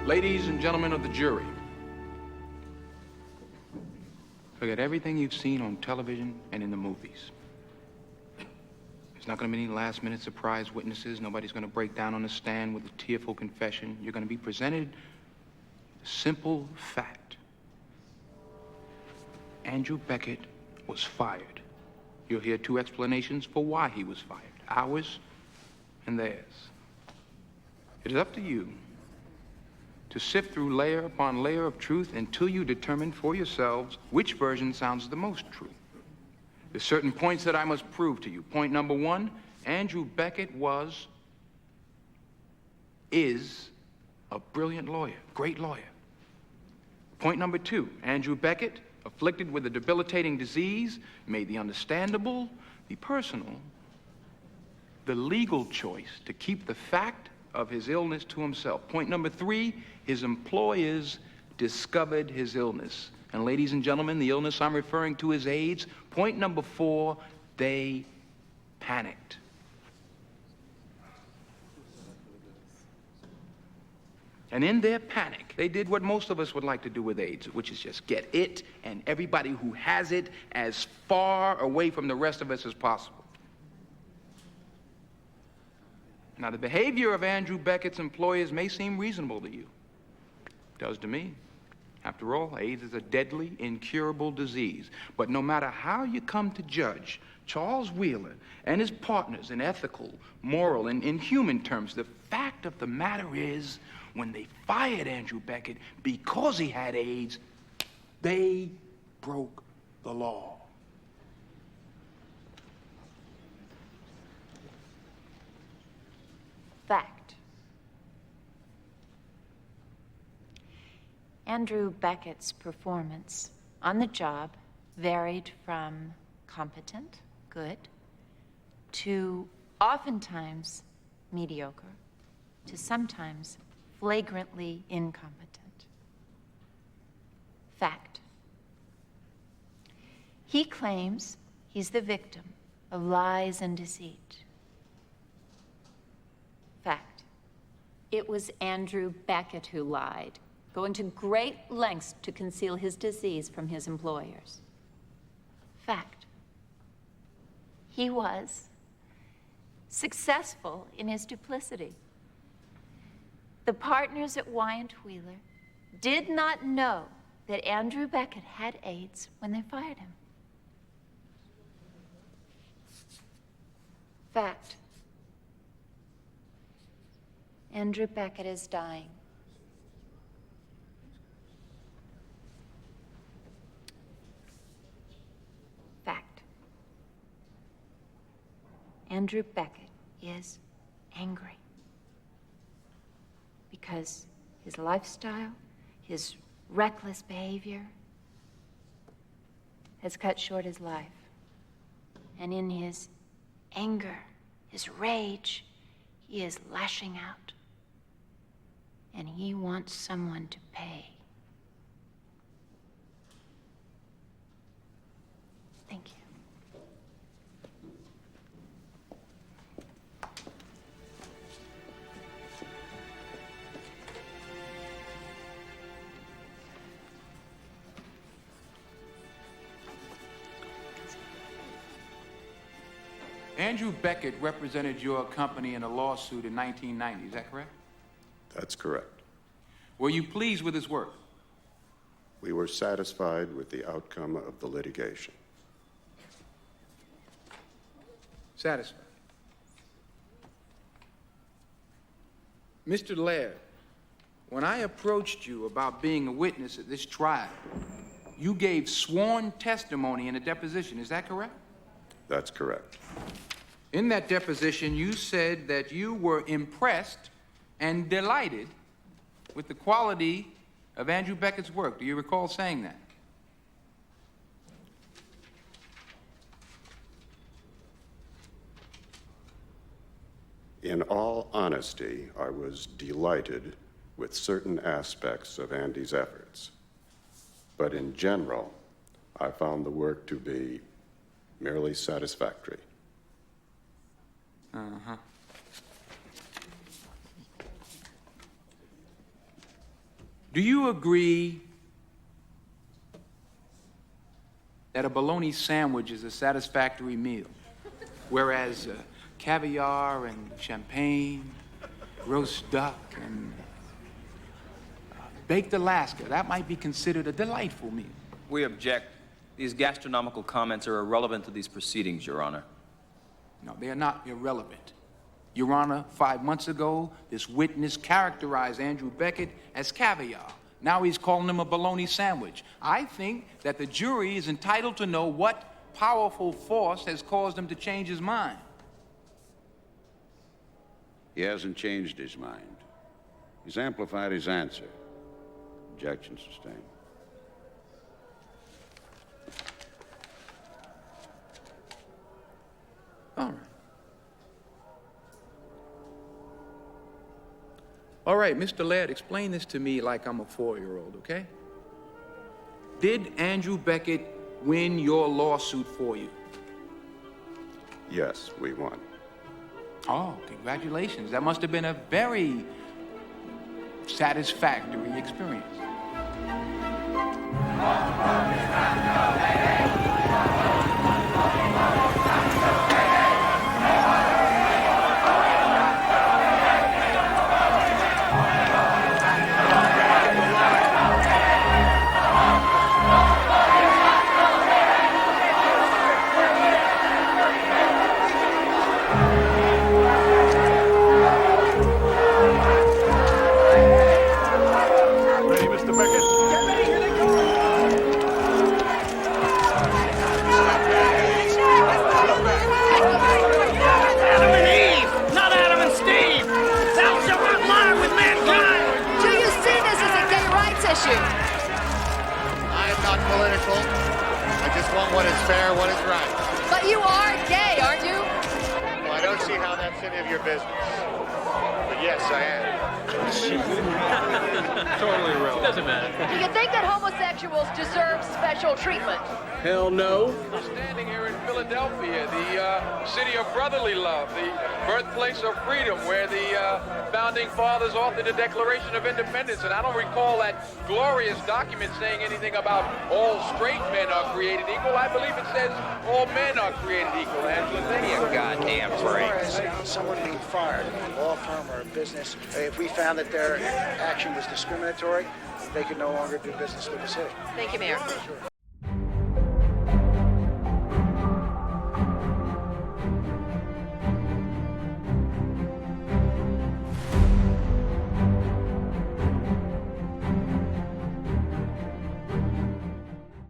Ladies and gentlemen of the jury, forget everything you've seen on television and in the movies. There's not going to be any last-minute surprise witnesses. Nobody's going to break down on the stand with a tearful confession. You're going to be presented a simple fact. Andrew Beckett was fired. You'll hear two explanations for why he was fired, ours and theirs. It is up to you to sift through layer upon layer of truth until you determine for yourselves which version sounds the most true. There's certain points that I must prove to you. Point number one, Andrew Beckett is a brilliant lawyer, great lawyer. Point number two, Andrew Beckett, afflicted with a debilitating disease, made the understandable, the personal, the legal choice to keep the fact of his illness to himself. Point number three, his employers discovered his illness. And ladies and gentlemen, the illness I'm referring to is AIDS. Point number four, they panicked. And in their panic, they did what most of us would like to do with AIDS, which is just get it and everybody who has it as far away from the rest of us as possible. Now, the behavior of Andrew Beckett's employers may seem reasonable to you. It does to me. After all, AIDS is a deadly, incurable disease. But no matter how you come to judge Charles Wheeler and his partners in ethical, moral, and in human terms, the fact of the matter is, when they fired Andrew Beckett because he had AIDS, they broke the law. Fact. Andrew Beckett's performance on the job varied from competent, good, to oftentimes mediocre, to sometimes flagrantly incompetent. Fact. He claims he's the victim of lies and deceit. Fact. It was Andrew Beckett who lied, going to great lengths to conceal his disease from his employers. Fact. He was successful in his duplicity. The partners at Wheeler did not know that Andrew Beckett had AIDS when they fired him. Fact. Andrew Beckett is dying. Fact. Andrew Beckett is angry because his lifestyle, his reckless behavior has cut short his life. And in his anger, his rage, he is lashing out. And he wants someone to pay. Thank you. Andrew Beckett represented your company in a lawsuit in 1990, is that correct? That's correct. Were you pleased with his work? We were satisfied with the outcome of the litigation. Satisfied. Mr. Laird, when I approached you about being a witness at this trial, you gave sworn testimony in a deposition, is that correct? That's correct. In that deposition, you said that you were impressed and delighted with the quality of Andrew Beckett's work. Do you recall saying that? In all honesty, I was delighted with certain aspects of Andy's efforts. But in general, I found the work to be merely satisfactory. Do you agree that a bologna sandwich is a satisfactory meal, whereas caviar and champagne, roast duck, and baked Alaska, that might be considered a delightful meal? We object. These gastronomical comments are irrelevant to these proceedings, Your Honor. No, they are not irrelevant. Your Honor, 5 months ago, this witness characterized Andrew Beckett as caviar. Now he's calling him a bologna sandwich. I think that the jury is entitled to know what powerful force has caused him to change his mind. He hasn't changed his mind. He's amplified his answer. Objection sustained. All right. All right, Mr. Laird, explain this to me like I'm a 4-year-old, okay? Did Andrew Beckett win your lawsuit for you? Yes, we won. Oh, congratulations. That must have been a very satisfactory experience. I am not political. I just want what is fair, what is right. But you are gay, aren't you? Well, I don't see how that's any of your business. But yes, I am. Totally irrelevant. Doesn't matter. Do you think that homosexuals deserve special treatment? Hell no. We're standing here in Philadelphia, the city of brotherly love, the birthplace of freedom, where the founding fathers authored the Declaration of Independence. And I don't recall that glorious document saying anything about all straight men are created equal. I believe it says all men are created equal, Angela. Give me a goddamn break. As far as someone being fired in a law firm or a business, if we found that their action was discriminatory, they could no longer do business with the city. Thank you, Mayor. Sure.